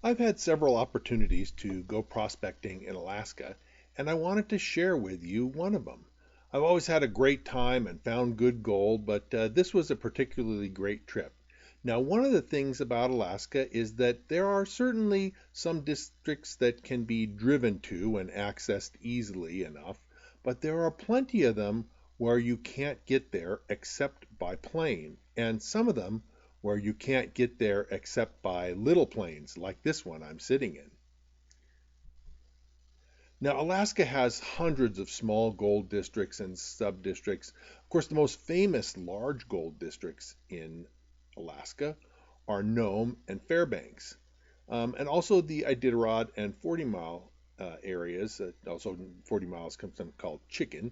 I've had several opportunities to go prospecting in Alaska, and I wanted to share with you one of them. I've always had a great time and found good gold, but this was a particularly great trip. Now, one of the things about Alaska is that there are certainly some districts that can be driven to and accessed easily enough, but there are plenty of them where you can't get there except by plane, and some of them where you can't get there except by little planes like this one I'm sitting in. Now, Alaska has hundreds of small gold districts and sub-districts. Of course, the most famous large gold districts in Alaska are Nome and Fairbanks, and also the Iditarod and 40 Mile areas. Also, 40 miles comes from called Chicken.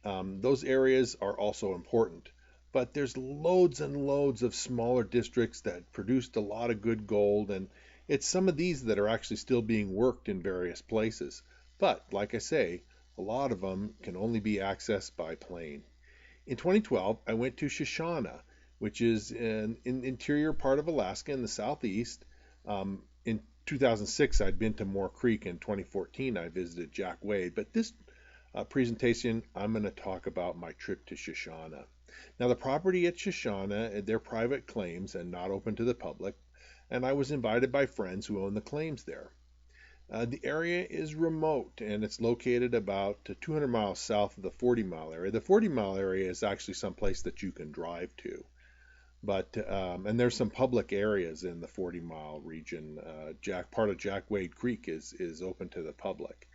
Those areas are also important. But there's loads and loads of smaller districts that produced a lot of good gold, and it's some of these that are actually still being worked in various places. But like I say, a lot of them can only be accessed by plane. In 2012, I went to Shoshana, which is in interior part of Alaska in the southeast. In 2006, I'd been to Moore Creek. In 2014, I visited Jack Wade. But this presentation, I'm going to talk about my trip to Shoshana. Now, the property at Shoshana, they're private claims and not open to the public, and I was invited by friends who own the claims there. The area is remote and it's located about 200 miles south of the 40 mile area. The 40 mile area is actually someplace that you can drive to, but and there's some public areas in the 40 mile region. Part of Jack Wade Creek is open to the public.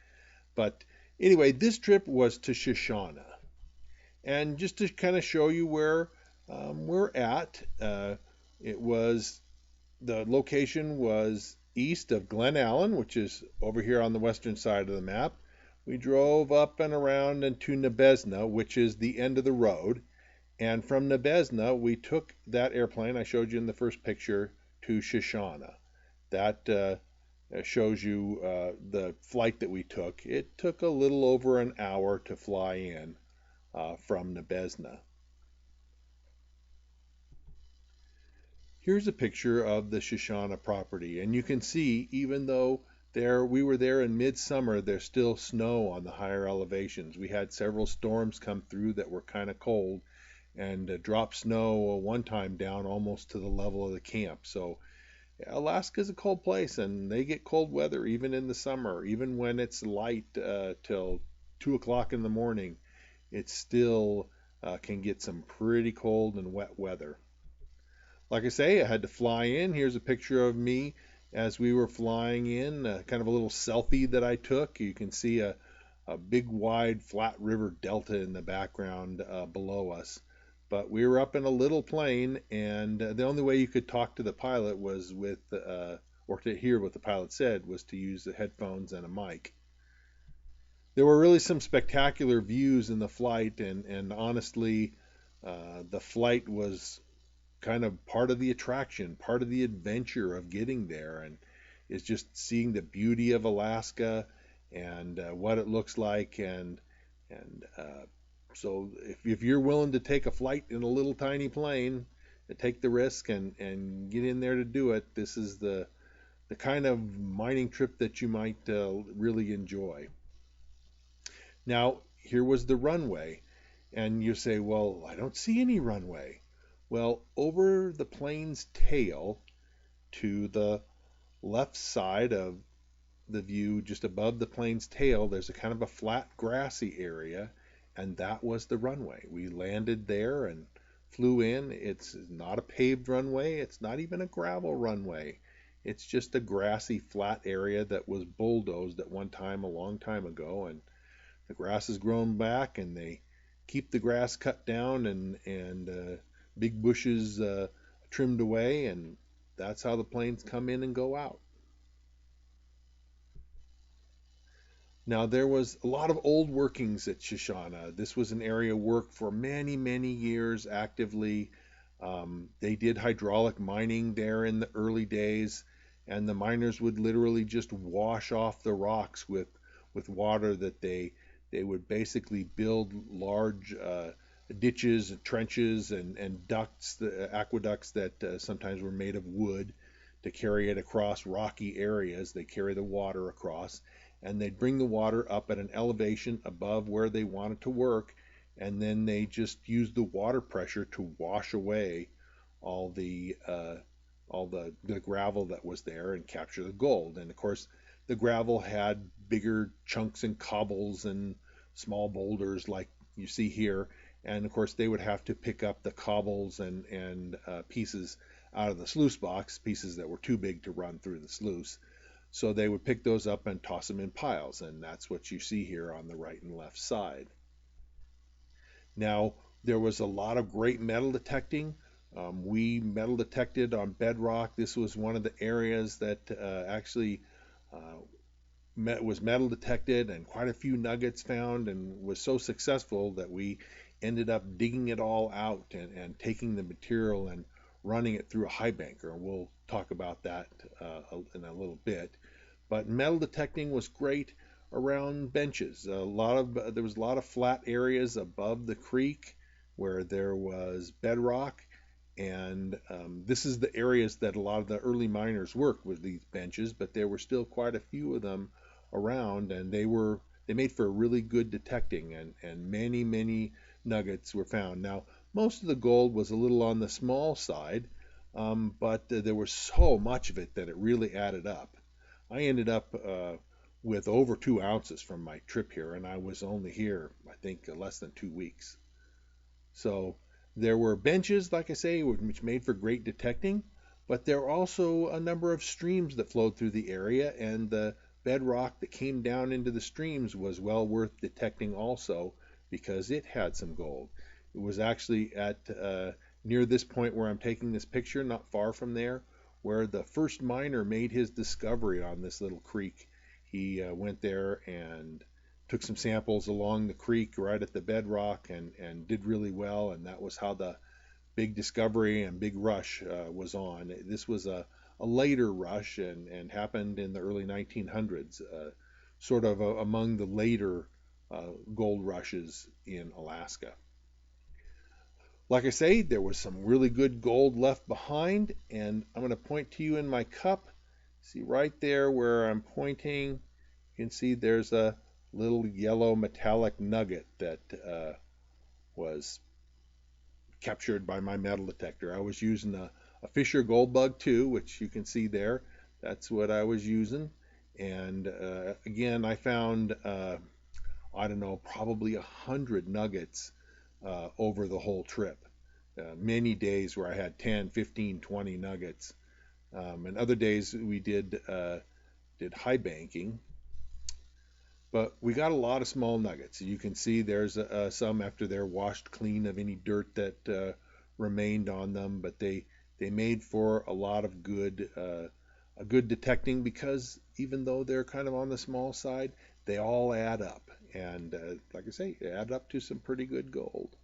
But anyway, this trip was to Shoshana. And just to kind of show you where we're at, it was the location was east of Glen Allen, which is over here on the western side of the map. We drove up and around into Nebezna, which is the end of the road. And from Nebezna, we took that airplane I showed you in the first picture to Shoshana. That shows you the flight that we took. It took a little over an hour to fly in from Nebezna. Here's a picture of the Shoshana property, and you can see even though we were there in midsummer, there's still snow on the higher elevations. We had several storms come through that were kind of cold and dropped snow one time down almost to the level of the camp. So Alaska is a cold place, and they get cold weather even in the summer, even when it's light till 2 o'clock in the morning. It still can get some pretty cold and wet weather. Like I say, I had to fly in. Here's a picture of me as we were flying in, kind of a little selfie that I took. You can see a big, wide, flat river delta in the background below us. But we were up in a little plane, and the only way you could talk to the pilot was or to hear what the pilot said, was to use the headphones and a mic. There were really some spectacular views in the flight, and honestly, the flight was kind of part of the attraction, part of the adventure of getting there, and is just seeing the beauty of Alaska and what it looks like, and so if you're willing to take a flight in a little tiny plane, take the risk and get in there to do it, this is the kind of mining trip that you might really enjoy. Now, here was the runway, and you say, well, I don't see any runway. Well, over the plane's tail to the left side of the view, just above the plane's tail, there's a kind of a flat grassy area, and that was the runway. We landed there and flew in. It's not a paved runway. It's not even a gravel runway. It's just a grassy flat area that was bulldozed at one time a long time ago, and the grass has grown back, and they keep the grass cut down and big bushes trimmed away, and that's how the planes come in and go out. Now, there was a lot of old workings at Shoshana. This was an area worked for many, many years actively. They did hydraulic mining there in the early days, and the miners would literally just wash off the rocks with water that they would basically build large ditches, trenches, and ducts, aqueducts that sometimes were made of wood to carry it across rocky areas. They carry the water across, and they'd bring the water up at an elevation above where they wanted to work, and then they just used the water pressure to wash away all the the gravel that was there and capture the gold. And of course, the gravel had bigger chunks and cobbles and small boulders like you see here. And of course, they would have to pick up the cobbles and pieces out of the sluice box, pieces that were too big to run through the sluice. So they would pick those up and toss them in piles, and that's what you see here on the right and left side. Now, there was a lot of great metal detecting. We metal detected on bedrock. This was one of the areas that actually was metal detected, and quite a few nuggets found, and was so successful that we ended up digging it all out and taking the material and running it through a high banker. We'll talk about that in a little bit. But metal detecting was great around benches. There was a lot of flat areas above the creek where there was bedrock, and this is the areas that a lot of the early miners worked with these benches. But there were still quite a few of them around, and they made for a really good detecting, and many nuggets were found. Now, most of the gold was a little on the small side, but there was so much of it that it really added up. I ended up with over 2 ounces from my trip here, and I was only here, I think, less than 2 weeks. So there were benches, like I say, which made for great detecting, but there were also a number of streams that flowed through the area, and the bedrock that came down into the streams was well worth detecting also because it had some gold. It was actually at near this point where I'm taking this picture, not far from there, where the first miner made his discovery on this little creek. He went there and took some samples along the creek right at the bedrock and did really well, and that was how the big discovery and big rush was on. This was a later rush and happened in the early 1900s, sort of among the later gold rushes in Alaska. Like I say, there was some really good gold left behind, and I'm going to point to you in my cup. See right there where I'm pointing, you can see there's a little yellow metallic nugget that was captured by my metal detector. I was using a Fisher Goldbug 2, which you can see there. That's what I was using. And again, I found, I don't know, probably 100 nuggets over the whole trip. Many days where I had 10, 15, 20 nuggets. And other days we did high banking, but we got a lot of small nuggets. You can see there's some after they're washed clean of any dirt that remained on them, but they made for a lot of a good detecting because even though they're kind of on the small side, they all add up, and like I say, add up to some pretty good gold.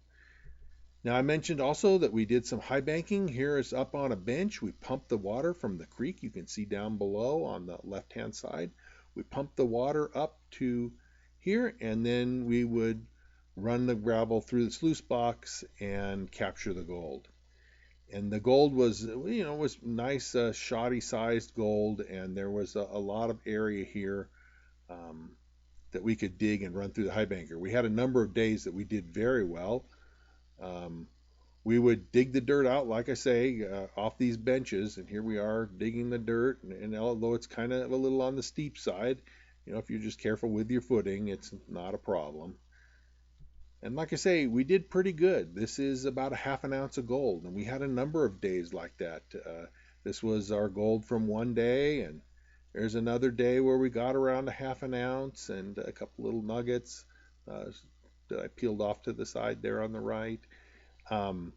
Now I mentioned also that we did some high banking. Here is up on a bench. We pumped the water from the creek. You can see down below on the left-hand side. We pumped the water up to here, and then we would run the gravel through the sluice box and capture the gold. And the gold was, was nice, shoddy sized gold, and there was a lot of area here that we could dig and run through the high banker. We had a number of days that we did very well. Um, we would dig the dirt out, like I say, off these benches, and here we are digging the dirt. And although it's kind of a little on the steep side, if you're just careful with your footing, it's not a problem. And like I say, we did pretty good. This is about a half an ounce of gold, and we had a number of days like that. This was our gold from one day, and there's another day where we got around a half an ounce and a couple little nuggets uh, that I peeled off to the side there on the right. Um,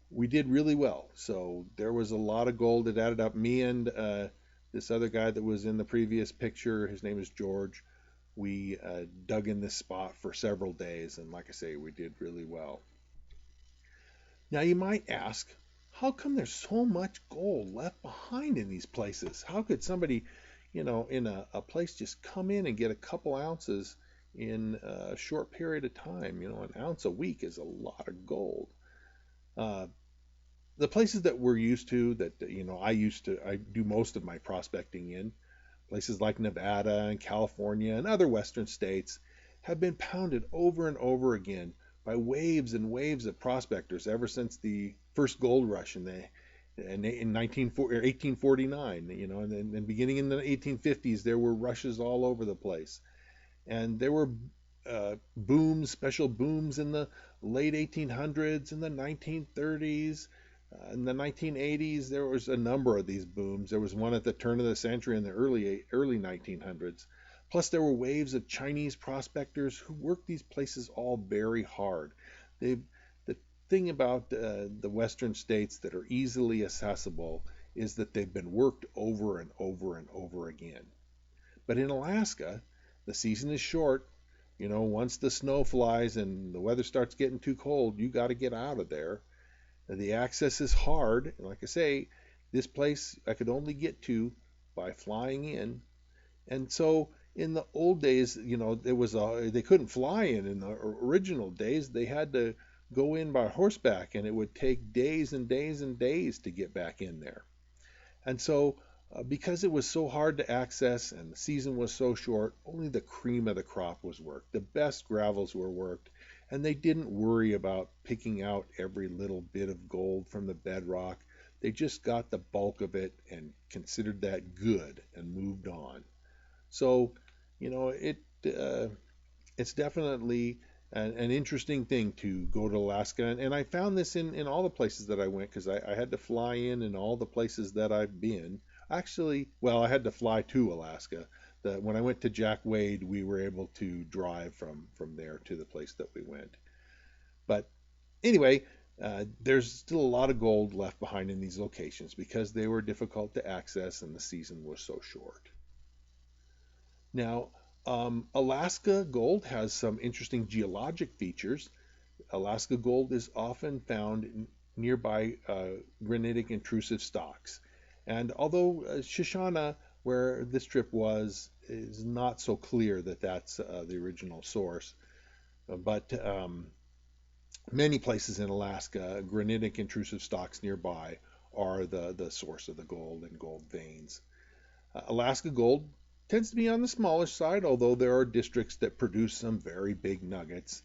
we did really well. So there was a lot of gold that added up. Me and this other guy that was in the previous picture, his name is George, we dug in this spot for several days, and like I say, we did really well. Now you might ask, how come there's so much gold left behind in these places? How could somebody, in a place just come in and get a couple ounces in a short period of time? An ounce a week is a lot of gold. Uh, The places that we're used to, that I do most of my prospecting in, places like Nevada and California and other western states, have been pounded over and over again by waves and waves of prospectors ever since the first gold rush in 1849. And beginning in the 1850s, there were rushes all over the place, and there were booms, special booms in the late 1800s and the 1930s. In the 1980s, there was a number of these booms. There was one at the turn of the century in the early 1900s. Plus, there were waves of Chinese prospectors who worked these places all very hard. The thing about the western states that are easily accessible is that they've been worked over and over and over again. But in Alaska, the season is short. Once the snow flies and the weather starts getting too cold, you got to get out of there. The access is hard. And like I say, this place I could only get to by flying in. And so in the old days, they couldn't fly in the original days. They had to go in by horseback, and it would take days and days and days to get back in there. And so, because it was so hard to access and the season was so short, only the cream of the crop was worked. The best gravels were worked, and they didn't worry about picking out every little bit of gold from the bedrock. They just got the bulk of it and considered that good and moved on. So, you know, it's definitely an interesting thing to go to Alaska. And I found this in all the places that I went, because I had to fly in all the places that I've been. Actually, well, I had to fly to Alaska. When I went to Jack Wade, we were able to drive from there to the place that we went. But anyway, there's still a lot of gold left behind in these locations because they were difficult to access and the season was so short. Now, Alaska gold has some interesting geologic features. Alaska gold is often found in nearby granitic intrusive stocks. And although Shoshana, where this trip was, is not so clear that that's the original source, but many places in Alaska, granitic intrusive stocks nearby are the source of the gold and gold veins. Alaska gold tends to be on the smallish side, although there are districts that produce some very big nuggets.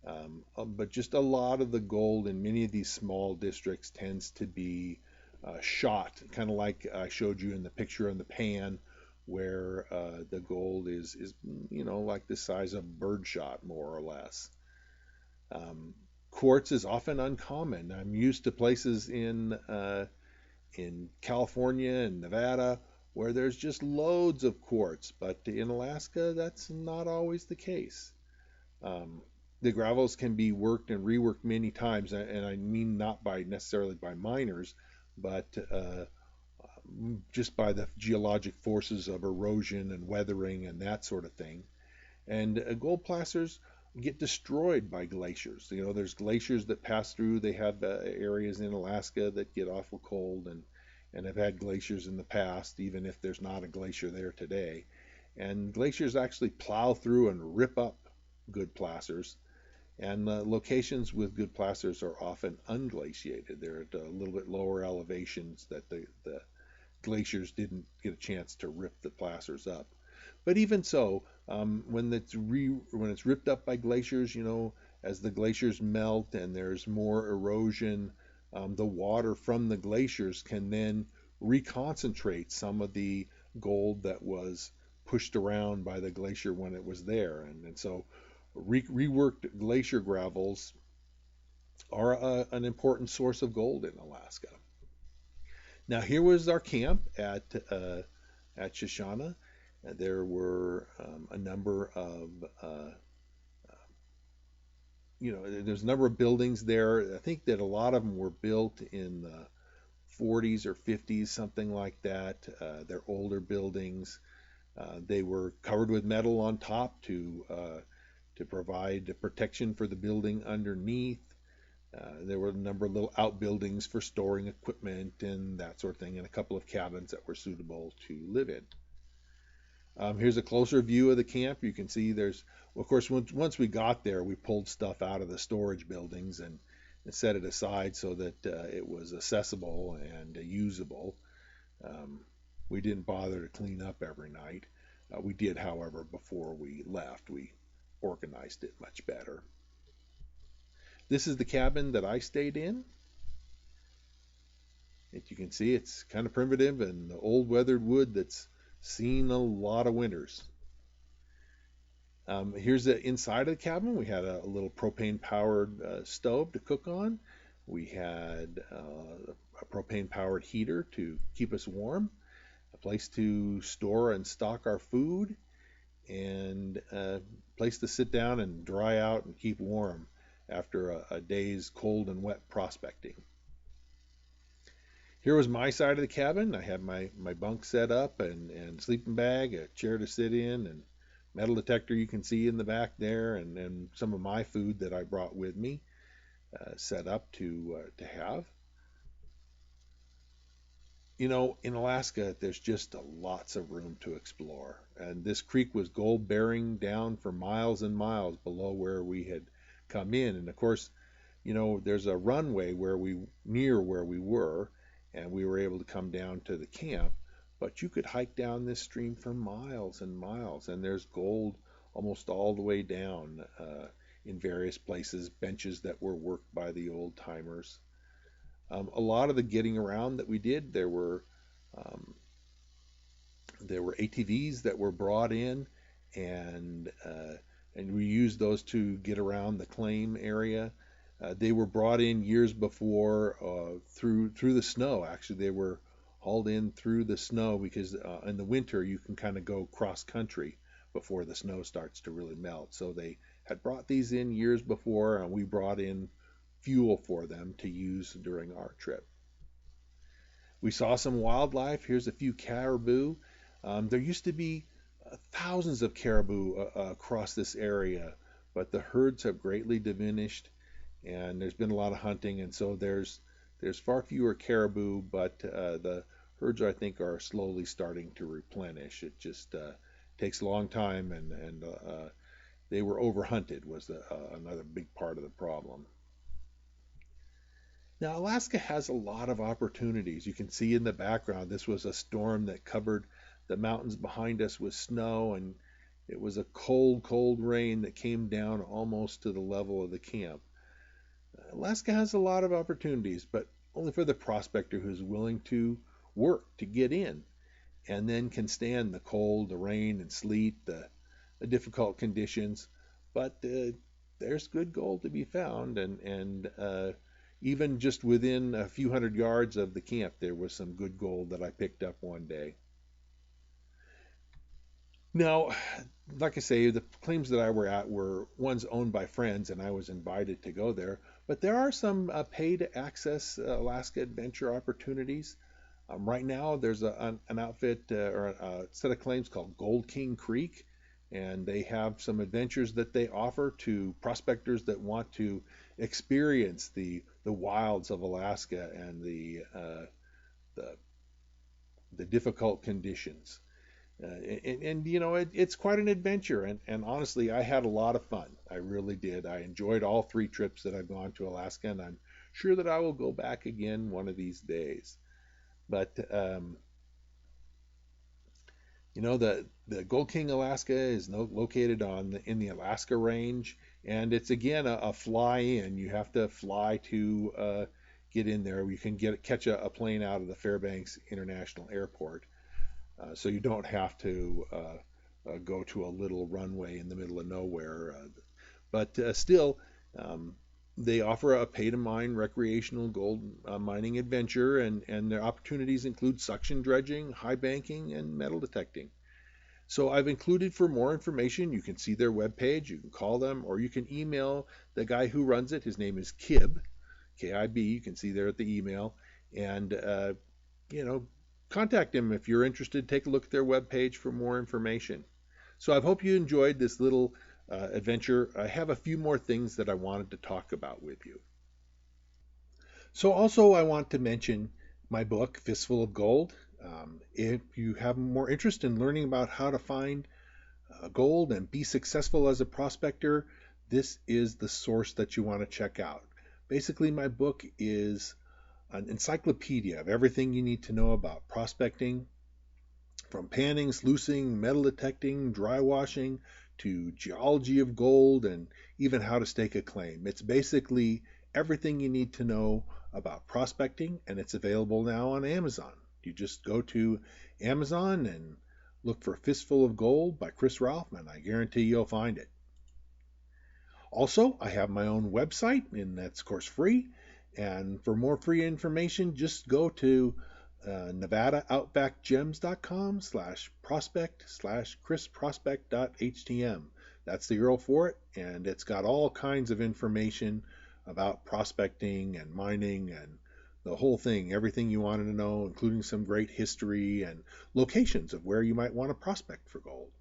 But just a lot of the gold in many of these small districts tends to be shot, kind of like I showed you in the picture on the pan, where the gold is like the size of birdshot, more or less. Um, Quartz is often uncommon. I'm used to places in California and Nevada where there's just loads of quartz, but in Alaska that's not always the case. Um, the gravels can be worked and reworked many times, and I mean not by necessarily by miners, but just by the geologic forces of erosion and weathering and that sort of thing. And gold placers get destroyed by glaciers. There's glaciers that pass through. They have areas in Alaska that get awful cold and have had glaciers in the past, even if there's not a glacier there today. And glaciers actually plow through and rip up good placers. And locations with good placers are often unglaciated. They're at a little bit lower elevations that the glaciers didn't get a chance to rip the placers up. But even so, when it's ripped up by glaciers, as the glaciers melt and there's more erosion, the water from the glaciers can then reconcentrate some of the gold that was pushed around by the glacier when it was there. And so reworked glacier gravels are an important source of gold in Alaska. Now, here was our camp at Shoshana. There were a number of there's a number of buildings there. I think that a lot of them were built in the 40s or 50s, something like that. They're older buildings. They were covered with metal on top to provide protection for the building underneath. There were a number of little outbuildings for storing equipment and that sort of thing, and a couple of cabins that were suitable to live in. Here's a closer view of the camp. You can see of course, once we got there, we pulled stuff out of the storage buildings, and and set it aside so that it was accessible and usable. Um, we didn't bother to clean up every night. We did, however, before we left. We organized it much better. This is the cabin that I stayed in. As you can see, it's kind of primitive and old weathered wood that's seen a lot of winters. Here's the inside of the cabin. We had a little propane powered stove to cook on. We had a propane powered heater to keep us warm, a place to store and stock our food, and a place to sit down and dry out and keep warm after a day's cold and wet prospecting. Here was my side of the cabin. I had my bunk set up and sleeping bag, a chair to sit in, and metal detector you can see in the back there, and some of my food that I brought with me set up to have. You know, in Alaska, there's just lots of room to explore, and this creek was gold bearing down for miles and miles below where we had come in. And of course, you know, there's a runway near where we were, and we were able to come down to the camp. But you could hike down this stream for miles and miles, and there's gold almost all the way down in various places, benches that were worked by the old timers. A lot of the getting around that we did, um, there were ATVs that were brought in, and and we used those to get around the claim area. They were brought in years before through the snow. Actually, they were hauled in through the snow because in the winter you can kind of go cross country before the snow starts to really melt. So they had brought these in years before, and we brought in fuel for them to use during our trip. We saw some wildlife. Here's a few caribou. There used to be thousands of caribou across this area, but the herds have greatly diminished, and there's been a lot of hunting, and so there's far fewer caribou, but the herds I think are slowly starting to replenish. It just takes a long time, and they were overhunted was another big part of the problem. Now, Alaska has a lot of opportunities. You can see in the background, this was a storm that covered the mountains behind us with snow, and it was a cold, cold rain that came down almost to the level of the camp. Alaska has a lot of opportunities, but only for the prospector who's willing to work to get in and then can stand the cold, the rain and sleet, the difficult conditions. But there's good gold to be found, and even just within a few hundred yards of the camp, there was some good gold that I picked up one day. Now, like I say, the claims that I were at were ones owned by friends, and I was invited to go there. But there are some paid access Alaska adventure opportunities. Right now, there's an outfit or a set of claims called Gold King Creek, and they have some adventures that they offer to prospectors that want to experience the wilds of Alaska and the the difficult conditions. And you know, it's quite an adventure, and honestly, I had a lot of fun. I really did. I enjoyed all three trips that I've gone to Alaska, and I'm sure that I will go back again one of these days. But you know, the Gold King Alaska is located in the Alaska Range, and it's again a fly in. You have to fly to get in there. You can catch a plane out of the Fairbanks International Airport, so you don't have to go to a little runway in the middle of nowhere. But still, um, they offer a pay-to-mine recreational gold mining adventure, and their opportunities include suction dredging, high banking, and metal detecting. So I've included for more information, you can see their webpage, you can call them, or you can email the guy who runs it. His name is Kib, K-I-B, you can see there at the email. And, you know, contact him if you're interested. Take a look at their webpage for more information. So I hope you enjoyed this little adventure. I have a few more things that I wanted to talk about with you. So also I want to mention my book, Fistful of Gold. If you have more interest in learning about how to find gold and be successful as a prospector, this is the source that you want to check out. Basically, my book is an encyclopedia of everything you need to know about prospecting, from panning, sluicing, metal detecting, dry washing, to geology of gold, and even how to stake a claim. It's basically everything you need to know about prospecting, and it's available now on Amazon. You just go to Amazon and look for Fistful of Gold by Chris Ralph, and I guarantee you'll find it. Also, I have my own website, and that's, of course, free. And for more free information, just go to nevadaoutbackgems.com/prospect/chrisprospect.htm. That's the URL for it, and it's got all kinds of information about prospecting and mining and the whole thing, everything you wanted to know, including some great history and locations of where you might want to prospect for gold.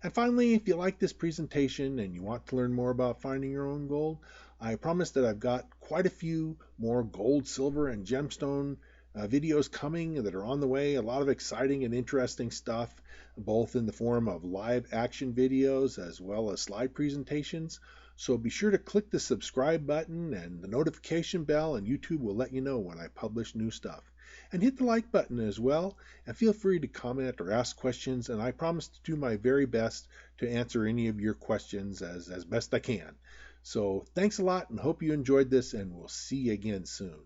And finally, if you like this presentation and you want to learn more about finding your own gold, I promise that I've got quite a few more gold, silver, and gemstone videos coming that are on the way. A lot of exciting and interesting stuff, both in the form of live action videos as well as slide presentations. So be sure to click the subscribe button and the notification bell, and YouTube will let you know when I publish new stuff. And hit the like button as well, and feel free to comment or ask questions, and I promise to do my very best to answer any of your questions as best I can. So thanks a lot, and hope you enjoyed this, and we'll see you again soon.